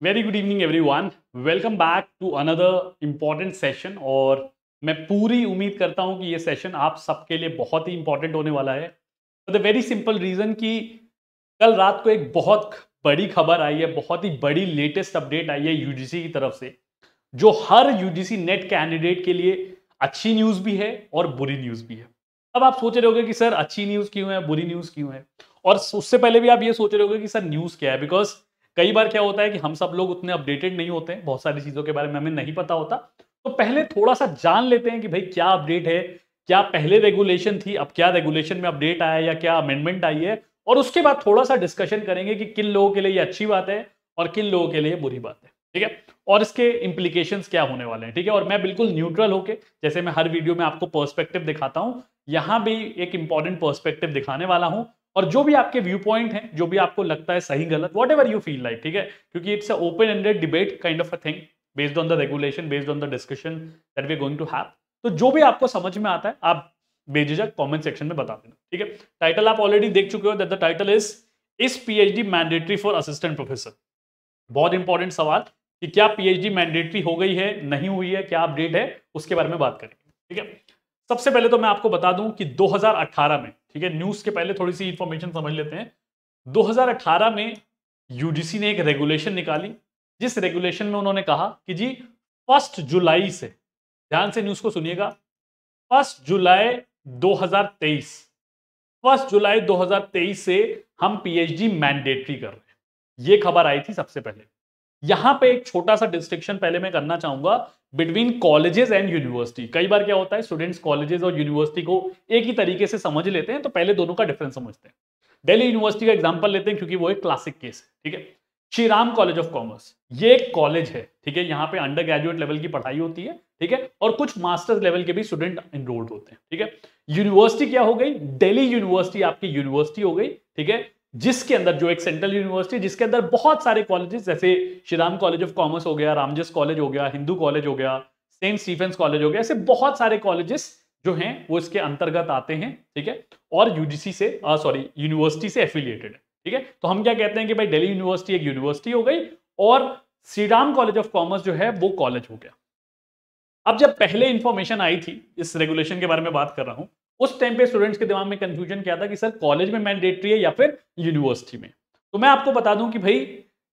Very good evening everyone, welcome back to another important session. और मैं पूरी उम्मीद करता हूं कि ये सेशन आप सबके लिए बहुत ही इंपॉर्टेंट होने वाला है for the very simple reason कि कल रात को एक बहुत बड़ी खबर आई है, बहुत ही बड़ी लेटेस्ट अपडेट आई है यूजीसी की तरफ से, जो हर यूजीसी नेट कैंडिडेट के लिए अच्छी न्यूज़ भी है और बुरी न्यूज़ भी है। अब आप सोच रहे होगे कि सर अच्छी न्यूज़ क्यों है, बुरी न्यूज़ क्यों है, और उससे पहले भी आप ये सोच रहे होगे कि सर न्यूज़ क्या है। बिकॉज कई बार क्या होता है कि हम सब लोग उतने अपडेटेड नहीं होते हैं, बहुत सारी चीज़ों के बारे में हमें नहीं पता होता। तो पहले थोड़ा सा जान लेते हैं कि भाई क्या अपडेट है, क्या पहले रेगुलेशन थी, अब क्या रेगुलेशन में अपडेट आया या क्या अमेंडमेंट आई है, और उसके बाद थोड़ा सा डिस्कशन करेंगे कि किन लोगों के लिए ये अच्छी बात है और किन लोगों के लिए बुरी बात है। ठीक है, और इसके इंप्लीकेशंस क्या होने वाले हैं। ठीक है, और मैं बिल्कुल न्यूट्रल होके, जैसे मैं हर वीडियो में आपको पर्सपेक्टिव दिखाता हूं, यहां भी एक इंपॉर्टेंट पर्सपेक्टिव दिखाने वाला हूं। और जो भी आपके व्यू पॉइंट हैं, जो भी आपको लगता है सही गलत, whatever you feel like, ठीक है, क्योंकि it's open ended debate kind of a thing based on the regulation, based on the discussion that we are going to have. तो जो भी आपको समझ में आता है आप बेझिझक कमेंट सेक्शन में बता देना। ठीक है, टाइटल आप ऑलरेडी देख चुके हो, that the title is PhD mandatory for assistant professor. बहुत इंपॉर्टेंट सवाल कि क्या पीएचडी मैंडेटरी हो गई है, नहीं हुई है, क्या अपडेट है, उसके बारे में बात करेंगे। ठीक है, सबसे पहले तो मैं आपको बता दूं कि 2018 में, ठीक है, न्यूज के पहले थोड़ी सी इंफॉर्मेशन समझ लेते हैं। 2018 में यूजीसी ने एक रेगुलेशन निकाली, जिस रेगुलेशन में उन्होंने कहा कि जी 1 जुलाई से, ध्यान से न्यूज को सुनिएगा, 1 जुलाई 2023, 1 जुलाई 2023 से हम पीएचडी मैंडेटरी कर रहे हैं। ये खबर आई थी सबसे पहले। यहां पे एक छोटा सा डिस्टिंक्शन पहले मैं करना चाहूंगा बिटवीन कॉलेजेस एंड यूनिवर्सिटी। कई बार क्या होता है, स्टूडेंट्स कॉलेजेस और यूनिवर्सिटी को एक ही तरीके से समझ लेते हैं, तो पहले दोनों का डिफरेंस समझते हैं। दिल्ली यूनिवर्सिटी का एग्जांपल लेते हैं क्योंकि वो एक क्लासिक केस है। ठीक है, Shri Ram college of commerce, ये एक कॉलेज है। ठीक है, यहाँ पे अंडर ग्रेजुएट लेवल की पढ़ाई होती है। ठीक है, और कुछ मास्टर्स लेवल के भी स्टूडेंट एनरोल्ड होते हैं। ठीक है, यूनिवर्सिटी क्या हो गई, दिल्ली यूनिवर्सिटी आपकी यूनिवर्सिटी हो गई। ठीक है, जिसके अंदर, जो एक सेंट्रल यूनिवर्सिटी, जिसके अंदर बहुत सारे कॉलेजेस, जैसे Shri Ram college of commerce हो गया, रामजस कॉलेज हो गया, हिंदू कॉलेज हो गया, सेंट स्टीफेंस कॉलेज हो गया, ऐसे बहुत सारे कॉलेजेस जो हैं वो इसके अंतर्गत आते हैं। ठीक है, और यूजीसी से, सॉरी, यूनिवर्सिटी से एफिलिएटेड है। ठीक है, तो हम क्या कहते हैं कि भाई दिल्ली यूनिवर्सिटी एक यूनिवर्सिटी हो गई और Shri Ram college of commerce जो है वो कॉलेज हो गया। अब जब पहले इंफॉर्मेशन आई थी, इस रेगुलेशन के बारे में बात कर रहा हूं, उस टाइम पे स्टूडेंट्स के दिमाग में कंफ्यूजन क्या था कि सर कॉलेज में मैंडेटरी है या फिर यूनिवर्सिटी में। तो मैं आपको बता दूं कि भाई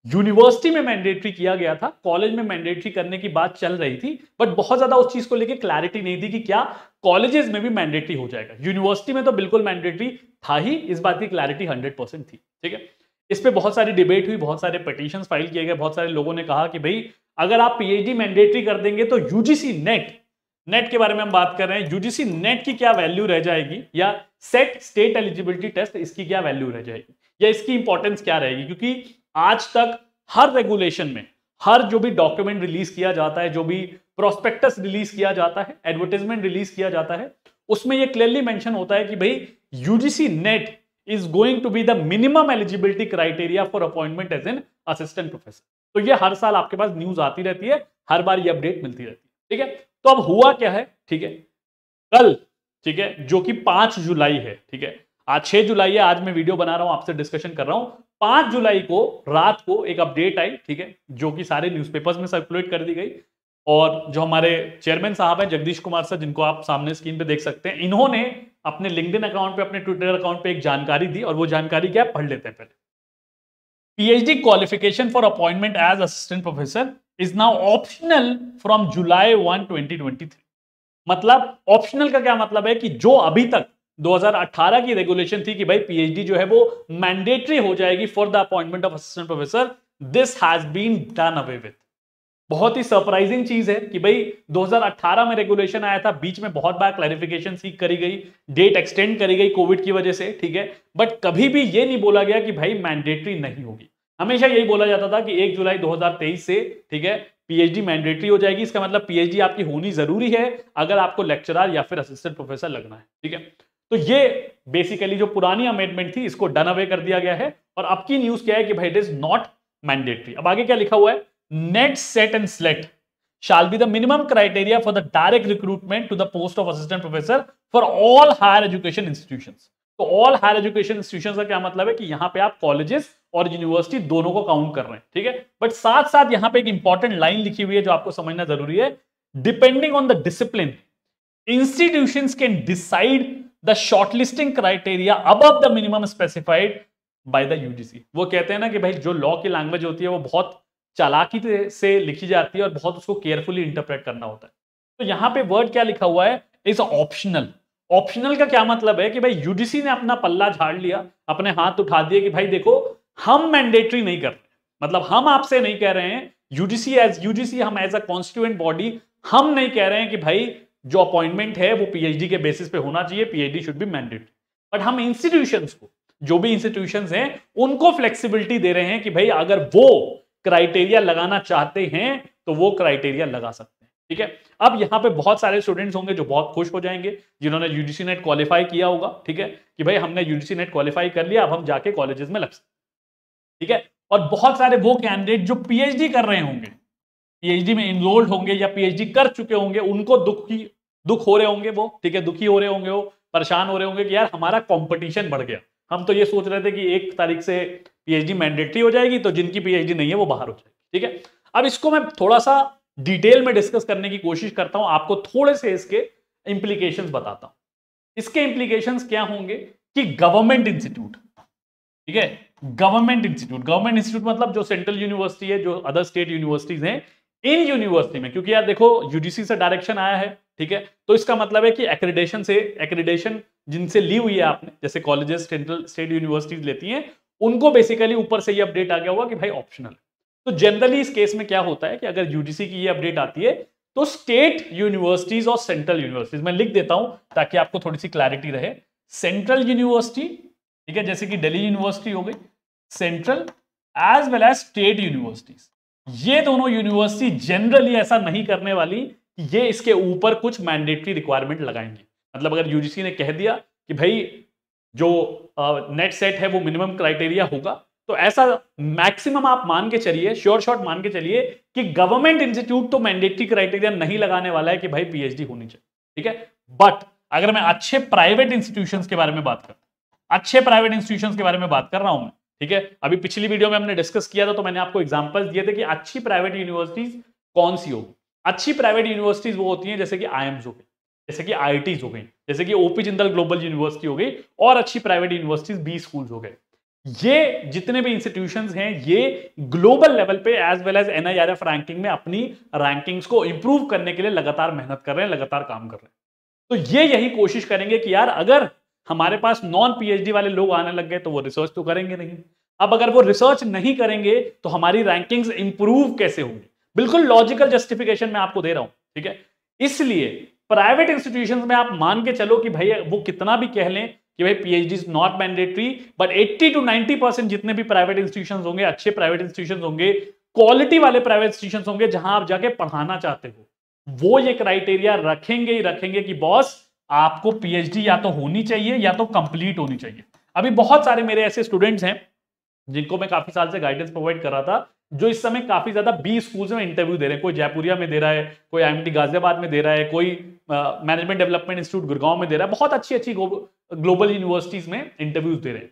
यूनिवर्सिटी में मैंडेटरी किया गया था, कॉलेज में मैंडेटरी करने की बात चल रही थी, बट बहुत ज्यादा उस चीज को लेकर क्लैरिटी नहीं थी कि क्या कॉलेजेस में भी मैंडेटरी हो जाएगा। यूनिवर्सिटी में तो बिल्कुल मैंडेटरी था ही, इस बात की क्लैरिटी 100% थी। ठीक है, इस पे बहुत सारी डिबेट हुई, बहुत सारे पिटीशंस फाइल किए गए, बहुत सारे लोगों ने कहा कि भाई अगर आप पीएचडी मैंडेटरी कर देंगे तो यूजीसी नेट, नेट के बारे में हम बात कर रहे हैं, यूजीसी नेट की क्या वैल्यू रह जाएगी, या सेट स्टेट एलिजिबिलिटी टेस्ट, इसकी क्या वैल्यू रह जाएगी, या इसकी इंपॉर्टेंस क्या रहेगी। क्योंकि आज तक हर रेगुलेशन में, हर जो भी डॉक्यूमेंट रिलीज किया जाता है, जो भी प्रोस्पेक्टस रिलीज किया जाता है, एडवर्टाइजमेंट रिलीज किया जाता है, उसमें यह क्लियरली मेंशन होता है कि भाई UGC net is going to be the minimum eligibility criteria for appointment as an assistant professor। तो ये हर साल आपके पास न्यूज आती रहती है, हर बार ये अपडेट मिलती रहती है। ठीक है, तो अब हुआ क्या है, ठीक है, कल, ठीक है, जो कि 5 जुलाई है, ठीक है, आज 6 जुलाई है, आज मैं वीडियो बना रहा हूं, आपसे डिस्कशन कर रहा हूं। 5 जुलाई को रात को एक अपडेट आई, ठीक है, जो कि सारे न्यूज़पेपर्स में सर्कुलेट कर दी गई, और जो हमारे चेयरमैन साहब हैं जगदीश कुमार सर, जिनको आप सामने स्क्रीन पे देख सकते हैं, इन्होंने अपने लिंक्डइन अकाउंट पे, अपने ट्विटर अकाउंट पे एक जानकारी दी, और वो जानकारी क्या है, पढ़ लेते हैं पहले। PhD qualification for appointment as assistant professor is now optional from July 1, 2023। मतलब ऑप्शनल का क्या मतलब है कि जो अभी तक 2018 की रेगुलेशन थी कि भाई पीएचडी जो है वो मैंडेटरी हो जाएगी for the appointment of assistant professor, this has been done away with. बहुत ही सरप्राइजिंग चीज है कि भाई 2018 में रेगुलेशन आया था, बीच में बहुत बार क्लैरिफिकेशन सीख करी गई, डेट एक्सटेंड करी गई कोविड की वजह से। ठीक है, बट कभी भी ये नहीं बोला गया कि भाई मैंडेटरी नहीं होगी। हमेशा यही बोला जाता था कि 1 जुलाई 2023 से, ठीक है, पीएचडी मैंडेटरी हो जाएगी। इसका मतलब पीएचडी आपकी होनी जरूरी है अगर आपको लेक्चरर या फिर असिस्टेंट प्रोफेसर लगना है। ठीक है, तो ये बेसिकली जो पुरानी अमेंडमेंट थी, इसको डन अवे कर दिया गया है, और अब की न्यूज क्या है कि भाई इट इज नॉट मैंडेटरी। अब आगे क्या लिखा हुआ है, net set and slet shall be the minimum criteria for the direct recruitment to the post of assistant professor for all higher education institutions। तो all higher education institutions का क्या मतलब है कि यहां पे आप कॉलेजेस और यूनिवर्सिटी दोनों को काउंट कर रहे हैं, ठीक है। बट साथ साथ यहां पे एक इंपॉर्टेंट लाइन लिखी हुई है जो आपको समझना जरूरी है, depending on the discipline institutions can decide the shortlisting criteria above the minimum specified by the UGC। वो कहते हैं ना कि भाई जो लॉ की लैंग्वेज होती है वो बहुत चालाकी से लिखी जाती है और बहुत उसको केयरफुली इंटरप्रेट करना होता है। तो यहां पे वर्ड क्या लिखा हुआ है, इज ऑप्शनल। ऑप्शनल का क्या मतलब है कि भाई यूजीसी ने अपना पल्ला झाड़ लिया, अपने हाथ उठा दिए कि भाई देखो हम मैंडेटरी नहीं कर रहे, मतलब हम आपसे नहीं कह रहे हैं, यूजीसी हम एज अ कॉन्स्टिट्यूएंट बॉडी हम नहीं कह रहे हैं कि भाई जो अपॉइंटमेंट है वो पीएचडी के बेसिस पे होना चाहिए, PhD should be mandatory. But हम इंस्टीट्यूशंस को, जो भी इंस्टीट्यूशंस हैं उनको फ्लेक्सिबिलिटी दे रहे हैं कि भाई अगर वो क्राइटेरिया लगाना चाहते हैं तो वो क्राइटेरिया लगा सकते हैं, ठीक है। अब यहां पे बहुत सारे स्टूडेंट्स होंगे जो बहुत खुश हो जाएंगे जिन्होंने यूजीसी नेट क्वालिफाई किया होगा, ठीक है, कि भाई हमने यूजीसी नेट क्वालिफाई कर लिया, अब हम जाके कॉलेजेस में लग सकते, ठीक है। और बहुत सारे वो कैंडिडेट जो पीएचडी कर रहे होंगे, पीएचडी में इनरोल्ड होंगे या पीएचडी कर चुके होंगे, उनको दुख हो रहे होंगे वो, ठीक है, दुखी हो रहे होंगे वो, परेशान हो रहे होंगे कि यार हमारा कंपटीशन बढ़ गया। हम तो ये सोच रहे थे कि 1 तारीख से पीएचडी मैंडेटरी हो जाएगी तो जिनकी पीएचडी नहीं है वो बाहर हो जाएगी, ठीक है। अब इसको मैं थोड़ा सा डिटेल में डिस्कस करने की कोशिश करता हूं, आपको थोड़े से इसके इंप्लीकेशंस बताता हूं। इसके इंप्लीकेशंस क्या होंगे कि गवर्नमेंट इंस्टीट्यूट, ठीक है, गवर्नमेंट इंस्टीट्यूट मतलब जो सेंट्रल यूनिवर्सिटी है, जो अदर स्टेट यूनिवर्सिटीज हैं, इन यूनिवर्सिटी में, क्योंकि यार देखो यूजीसी से डायरेक्शन आया है, ठीक है, तो इसका मतलब है कि एक्रेडिटेशन जिनसे ली हुई है आपने, जैसे कॉलेजेस सेंट्रल स्टेट यूनिवर्सिटीज लेती हैं, उनको बेसिकली ऊपर से ये अपडेट आ गया होगा कि भाई ऑप्शनल है। तो जनरली इस केस में क्या होता है कि अगर यूजीसी की ये अपडेट आती है तो स्टेट यूनिवर्सिटीज और सेंट्रल यूनिवर्सिटीज, मैं लिख देता हूं ताकि आपको थोड़ी सी क्लैरिटी रहे। सेंट्रल यूनिवर्सिटी, ठीक है, जैसे कि दिल्ली यूनिवर्सिटी हो गई, central as well as state universities, ये दोनों यूनिवर्सिटी जनरली ऐसा नहीं करने वाली कि ये इसके ऊपर कुछ मैंडेटरी रिक्वायरमेंट लगाएंगे। मतलब अगर यूजीसी ने कह दिया कि भाई जो नेट सेट है वो मिनिमम क्राइटेरिया होगा, तो ऐसा मैक्सिमम आप मान के चलिए, श्योर शॉट मान के चलिए कि गवर्नमेंट इंस्टीट्यूट तो मैंडेटरी क्राइटेरिया नहीं लगाने वाला है कि भाई पीएचडी होनी चाहिए, ठीक है। बट अगर मैं अच्छे प्राइवेट इंस्टीट्यूशंस के बारे में बात करता हूं, अच्छे प्राइवेट इंस्टीट्यूशंस के बारे में बात कर रहा हूं मैं, ठीक है, अभी पिछली वीडियो में हमने डिस्कस किया था तो मैंने आपको एग्जांपल्स दिए थे कि अच्छी प्राइवेट यूनिवर्सिटीज कौन सी होगी। अच्छी प्राइवेट यूनिवर्सिटीज वो होती हैं जैसे कि आईएम्स हो गई, जैसे कि आईआईटीज हो गई, जैसे कि ओपी जिंदल ग्लोबल यूनिवर्सिटी हो गई, और अच्छी प्राइवेट यूनिवर्सिटीज बी स्कूल्स हो गए। ये जितने भी इंस्टीट्यूशंस हैं ये ग्लोबल लेवल पे as well as NIRF ranking में अपनी रैंकिंग्स को इंप्रूव करने के लिए लगातार मेहनत कर रहे हैं, लगातार काम कर रहे हैं। तो ये यही कोशिश करेंगे कि यार अगर हमारे पास नॉन पीएचडी वाले लोग आने लग गए तो वो रिसर्च तो करेंगे नहीं। अब अगर वो रिसर्च नहीं करेंगे तो हमारी रैंकिंग्स इंप्रूव कैसे होंगी? बिल्कुल लॉजिकल जस्टिफिकेशन मैं आपको दे रहा हूं, ठीक है। इसलिए प्राइवेट इंस्टीट्यूशंस में आप मान के चलो कि भाई वो कितना भी कह लें कि भाई PhD is not mandatory, but 80 to 90% जितने भी प्राइवेट इंस्टीट्यूशंस होंगे, अच्छे प्राइवेट इंस्टीट्यूशंस होंगे, क्वालिटी वाले प्राइवेट इंस्टीट्यूशंस होंगे जहां आप जाके पढ़ाना चाहते हो, वो ये क्राइटेरिया रखेंगे ही रखेंगे कि बॉस आपको पीएचडी या तो होनी चाहिए या तो कंप्लीट होनी चाहिए। अभी बहुत सारे मेरे ऐसे स्टूडेंट्स हैं जिनको मैं काफी साल से गाइडेंस प्रोवाइड कर रहा था, जो इस समय काफी ज्यादा 20 स्कूल्स में इंटरव्यू दे रहे हैं। कोई जयपुरिया में दे रहा है, कोई आईएमटी गाजियाबाद में दे रहा है, कोई मैनेजमेंट डेवलपमेंट इंस्टीट्यूट गुड़गांव में दे रहा है, बहुत अच्छी अच्छी ग्लोबल यूनिवर्सिटीज में इंटरव्यूज दे रहे हैं।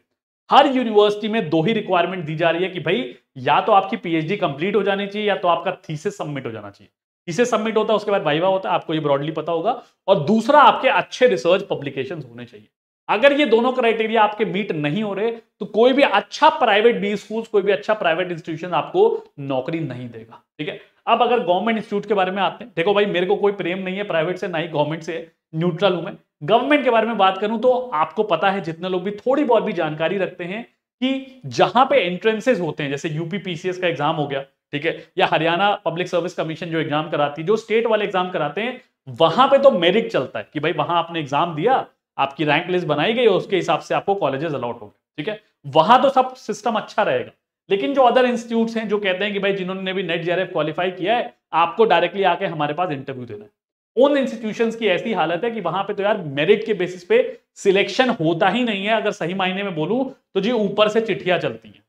हर यूनिवर्सिटी में 2 ही रिक्वायरमेंट दी जा रही है कि भाई या तो आपकी पीएचडी कंप्लीट हो जानी चाहिए या तो आपका थीसिस सबमिट हो जाना चाहिए। थीसिस सबमिट होता है, उसके बाद वाइवा होता है, आपको ये ब्रॉडली पता होगा, और दूसरा आपके अच्छे रिसर्च पब्लिकेशंस होने चाहिए। अगर ये दोनों क्राइटेरिया आपके मीट नहीं हो रहे तो कोई भी अच्छा प्राइवेट बी स्कूल, कोई भी अच्छा प्राइवेट इंस्टीट्यूशन आपको नौकरी नहीं देगा, ठीक है। अब अगर गवर्नमेंट इंस्टीट्यूट के बारे में आते हैं, देखो भाई मेरे को कोई प्रेम नहीं है प्राइवेट से, ना ही गवर्नमेंट से, न्यूट्रल हूं मैं। गवर्नमेंट के बारे में बात करूं तो आपको पता है, जितने लोग भी थोड़ी बहुत भी जानकारी रखते हैं, कि जहां पे एंट्रेंसेस होते हैं, जैसे यूपी पीसीएस का एग्जाम हो गया, ठीक है, या हरियाणा पब्लिक सर्विस कमीशन जो एग्जाम कराती है, जो स्टेट वाले एग्जाम कराते हैं, वहां पे तो मेरिट चलता है कि भाई वहां आपने एग्जाम दिया, आपकी रैंक लिस्ट बनाई गई, उसके हिसाब से आपको कॉलेजेस अलॉट हो गए, ठीक है, वहां तो सब सिस्टम अच्छा रहेगा। लेकिन जो अदर इंस्टीट्यूट्स हैं जो कहते हैं कि भाई जिन्होंने भी नेट जेआरएफ क्वालिफाई किया है, आपको डायरेक्टली आके हमारे पास इंटरव्यू देना है, उन इंस्टीट्यूशंस की ऐसी हालत है कि वहां पे तो यार मेरिट के बेसिस पे सिलेक्शन होता ही नहीं है। अगर सही मायने में बोलूं तो जी ऊपर से चिट्ठियां चलती हैं,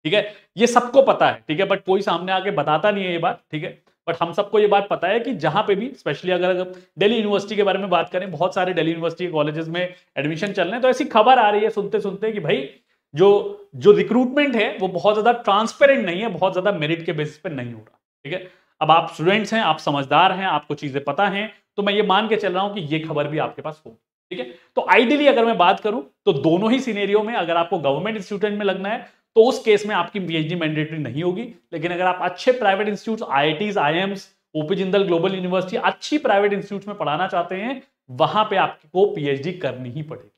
ठीक है, ये सबको पता है, ठीक है, बट कोई सामने आके बताता नहीं है ये बात, ठीक है। बट हम सबको ये बात पता है कि जहां पे भी, स्पेशली अगर दिल्ली यूनिवर्सिटी के बारे में बात करें, बहुत सारे दिल्ली यूनिवर्सिटी कॉलेजेस में एडमिशन चल रहे हैं, तो ऐसी खबर आ रही है सुनते सुनते कि भाई जो जो रिक्रूटमेंट है वो बहुत ज्यादा ट्रांसपेरेंट नहीं है, बहुत ज्यादा मेरिट के बेसिस पे नहीं हो रहा। ठीक है, अब आप स्टूडेंट्स हैं, आप समझदार हैं, आपको चीजें पता हैं, तो मैं ये मान के चल रहा हूं कि ये खबर भी आपके पास होगी। ठीक है, तो आइडियली अगर मैं बात करूं तो दोनों ही सिनेरियो में अगर आपको गवर्नमेंट इंस्टीट्यूट में लगना है तो उस केस में आपकी पीएचडी मैंडेटरी नहीं होगी। लेकिन अगर आप अच्छे private institute, IITs, IIMs, OP Jindal global university, अच्छी प्राइवेट इंस्टीट्यूट में पढ़ाना चाहते हैं, वहां पे आपको पीएचडी करनी ही पड़ेगी।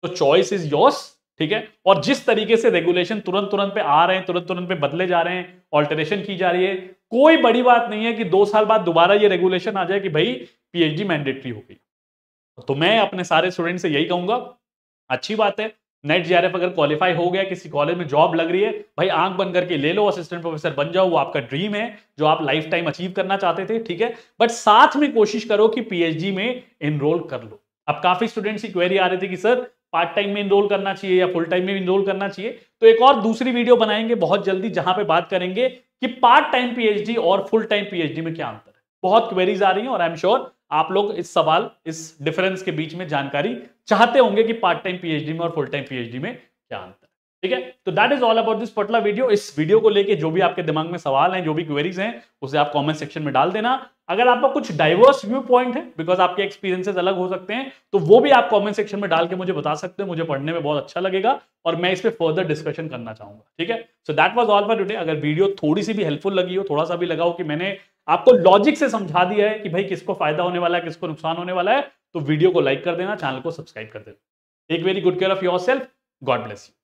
तो चॉइस इज योर्स। ठीक है, और जिस तरीके से रेगुलेशन तुरंत तुरंत पे आ रहे हैं, तुरंत तुरंत पे बदले जा रहे हैं, ऑल्टरेशन की जा रही है, कोई बड़ी बात नहीं है कि 2 साल बाद दोबारा ये रेगुलेशन आ जाए कि भाई पीएचडी मैंडेटरी हो गई। तो मैं अपने सारे स्टूडेंट से यही कहूंगा, अच्छी बात है, नेट जेआरएफ अगर क्वालिफाई हो गया, किसी कॉलेज में जॉब लग रही है, भाई आंख बंद करके ले लो, असिस्टेंट प्रोफेसर बन जाओ, वो आपका ड्रीम है जो आप लाइफ टाइम अचीव करना चाहते थे। ठीक है, बट साथ में कोशिश करो कि पीएचडी में एनरोल कर लो। अब काफी स्टूडेंट्स की क्वेरी आ रही थी कि सर पार्ट टाइम में एनरोल करना चाहिए या फुल टाइम में एनरोल करना चाहिए, तो एक और दूसरी वीडियो बनाएंगे बहुत जल्दी जहां पे बात करेंगे कि पार्ट टाइम पीएचडी और फुल टाइम पीएचडी में क्या अंतर है। बहुत क्वेरीज आ रही हैं और आई एम श्योर आप लोग इस सवाल, इस डिफरेंस के बीच में जानकारी चाहते होंगे कि पार्ट टाइम पीएचडी में और फुल टाइम पीएचडी में क्या अंतर है। ठीक है, तो that is all about this particular video. इस वीडियो को लेके जो भी आपके दिमाग में सवाल हैं, जो भी क्वेरीज हैं, उसे आप कमेंट सेक्शन में डाल देना। अगर आपका कुछ डाइवर्स व्यू पॉइंट है, बिकॉज आपके एक्सपीरियंसेस अलग हो सकते हैं, तो वो भी आप कमेंट सेक्शन में डाल के मुझे बता सकते हो। मुझे पढ़ने में बहुत अच्छा लगेगा और मैं इस पे फर्दर डिस्कशन करना चाहूंगा। ठीक है, so that was all for today. अगर वीडियो थोड़ी सी भी हेल्पफुल लगी हो, थोड़ा सा भी लगा हो कि मैंने आपको लॉजिक से समझा दिया है कि भाई किसको फायदा होने वाला है, किसको नुकसान होने वाला है, तो वीडियो को लाइक कर देना, चैनल को सब्सक्राइब कर देना। Take very good care of yourself. God bless you.